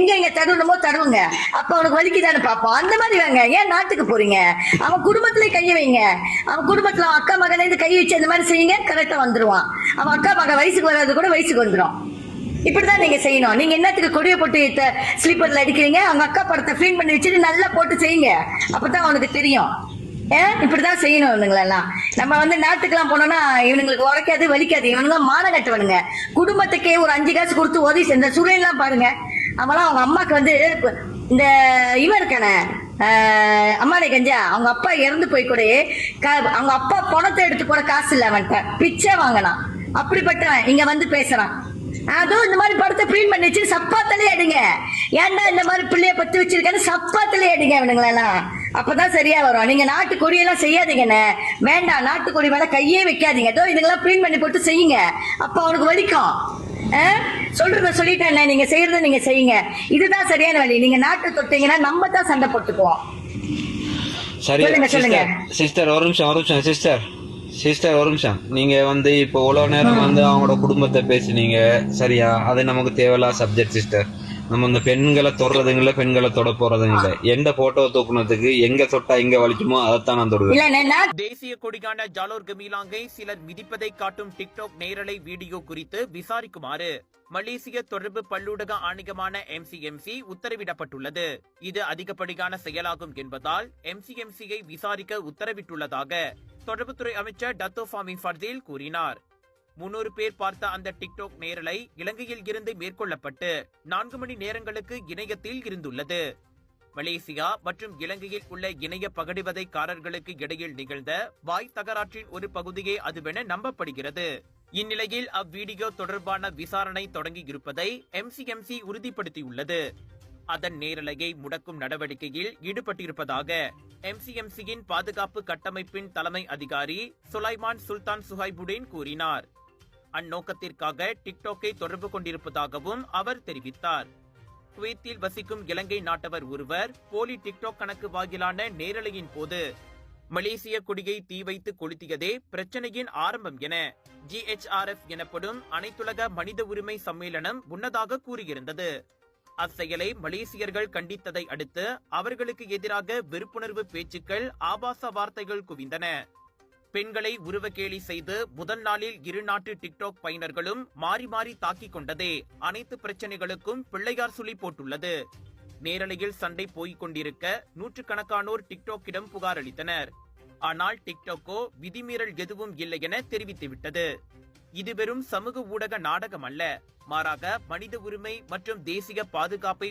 எங்க தருணமோ தருவுங்க. அப்ப அவனுக்கு வலிக்குதான்னு பாப்போம். அந்த மாதிரி வாங்க. ஏன் நாட்டுக்கு போறீங்க? அவன் குடும்பத்திலே கைய வைங்க. அவன் குடும்பத்துல அவன் அக்கா மகனே கை வச்சு இந்த மாதிரி செய்யுங்க, கரெக்டா வந்துருவான். அவன் அக்கா மகன் வயசுக்கு வராது கூட வயசுக்கு வந்துடும். இப்படிதான் நீங்க செய்யணும். நீங்க என்னத்துக்கு கொடியை போட்டு ஸ்லீப்பர்ல அடிக்கிறீங்க? அவங்க அக்கா படத்தை ஃபீல் பண்ணி வச்சுட்டு நல்லா போட்டு செய்யுங்க. அப்பதான் அவனுக்கு தெரியும். இப்படிதான் செய்யணும் இவனுங்களெல்லாம். நம்ம நாட்டுக்கெல்லாம் போனோம்னா இவனுங்களுக்கு உரைக்காது வலிக்காது. இவனுங்க மானம் கட்டுவனுங்க. குடும்பத்துக்கே ஒரு 5 காசு கொடுத்து உதவி இந்த சுரையெல்லாம் பாருங்க. அவெல்லாம் அவங்க அம்மாக்கு இந்த இவன் இருக்கானே அம்மாடே கஞ்சா, அவங்க அப்பா இறந்து போய் கூட அவங்க அப்பா பணத்தை எடுத்து கூட காசு இல்ல அவன்கிட்ட பிச்சை வாங்கினான். அப்படிப்பட்டவன் இங்க பேசுறான். அதுவும் இந்த மாதிரி படத்தை பிரிண்ட் பண்ணி வச்சு சப்பாத்திலே அடிங்க. ஏன்டா இந்த மாதிரி பிள்ளைய பத்து வச்சிருக்கேன்னு சப்பாத்திலே அடிங்க இவனுங்களெல்லாம். அப்பதான் சரியா வரும். நீங்க நாட்டு கொடியெல்லாம் செய்யாதீங்கன்னு. வேண்டாம், நாட்டுக்கொடி மேல கையே வைக்காதீங்க. ஏதோ இதுங்கெல்லாம் பிரிண்ட் பண்ணி போட்டு செய்யுங்க. அப்ப அவனுக்கு வலிக்கும். சொல்றத சொல்லிட்டேன். நீங்க செய்யறத நீங்க செய்யுங்க. இதுதான் சரியான வழி. நீங்க நாட்டை தொட்டீங்கன்னா நம்ம தான் சண்டை போட்டுக்குவோம். சரி சொல்லுங்க சிஸ்டர், ஒரு நிமிஷம் சிஸ்டர் ஒரு நிமிஷம். நீங்க இப்போ இவ்வளவு நேரம் அவங்களோட குடும்பத்தை பேசுனீங்க, சரியா? அது நமக்கு தேவையில்லாத சப்ஜெக்ட் சிஸ்டர். நம்ம இந்த பெண்களை தொடுறதுங்க இல்ல, பெண்களை தொட போறதுங்க இல்ல. எந்த போட்டோ தூக்குனதுக்கு எங்க தொட்டா எங்க வலிக்குமோ அதைத்தான் நான் தொடுவேன். தேசிய கொடிக்கான ஜாலோர் கமிலாங்கை சிலர் மிதிப்பதை காட்டும் டிக்டாக் நேரலை வீடியோ குறித்து விசாரிக்குமாறு மலேசிய தொடர்பு பல்லூடக ஆணையமான MCMC உத்தரவிடப்பட்டுள்ளது. இது அதிகப்படியான செயலாகும் என்பதால் MCMCயை விசாரிக்க உத்தரவிட்டுள்ளதாக தொடர்புத்துறை அமைச்சர் டத்தோ ஃபாமி ஃபர்தீல் கூறினார். 300 பேர் பார்த்த அந்த டிக்டாக் நேரலை இலங்கையில் இருந்து மேற்கொள்ளப்பட்டு 4 மணி நேரங்களுக்கு இணையத்தில் இருந்துள்ளது. மலேசியா மற்றும் இலங்கையில் உள்ள இணைய பகடிவதைக்காரர்களுக்கு இடையில் நிகழ்ந்த வாய் தகராற்றின் ஒரு பகுதியே அதுவென நம்பப்படுகிறது. இந்நிலையில் அவ்வீடியோ தொடர்பான விசாரணை தொடங்கி இருப்பதை MCMC உறுதிப்படுத்தியுள்ளது. அதன் நேரலையை முடக்கும் நடவடிக்கையில் ஈடுபட்டிருப்பதாக MCMCயின் பாதுகாப்பு கட்டமைப்பின் தலைமை அதிகாரி சுலைமான் சுல்தான் சுஹைபுடீன் கூறினார். அந்நோக்கத்திற்காக டிக்டாக்கை தொடர்பு கொண்டிருப்பதாகவும் அவர் தெரிவித்தார். குவைத்தில் வசிக்கும் இலங்கை நாட்டவர் ஒருவர் போலி டிக்டாக் கணக்கு வாயிலான நேரலையின் போது மலேசிய கொடியை தீ வைத்து கொளுத்தியதே பிரச்சனையின் ஆரம்பம் என GHRF எனப்படும் அனைத்துலக மனித உரிமை சம்மேளனம் முன்னதாக கூறியிருந்தது. அச்செயலை மலேசியர்கள் கண்டித்ததை அடுத்து அவர்களுக்கு எதிராக வெறுப்புணர்வு பேச்சுக்கள், ஆபாச வார்த்தைகள் குவிந்தன. பெண்களை உருவக்கேலி செய்து முதல் நாளில் இரு நாட்டு டிக்டாக் பயனர்களும் மாறி மாறி தாக்கிக் கொண்டதே அனைத்து பிரச்சனைகளுக்கும் பிள்ளையார் சுழி போட்டுள்ளது. நேரலையில் சண்டை போய்க் கொண்டிருக்க நூற்றுக்கணக்கானோர் டிக்டாக்கிடம் புகார் அளித்தனர். ஆனால் டிக்டாக்கோ விதிமீறல் எதுவும் இல்லை என தெரிவித்துவிட்டது. இது வெறும் சமூக ஊடக நாடகம் அல்ல, மாறாக மனித உரிமை மற்றும் தேசிய பாதுகாப்பை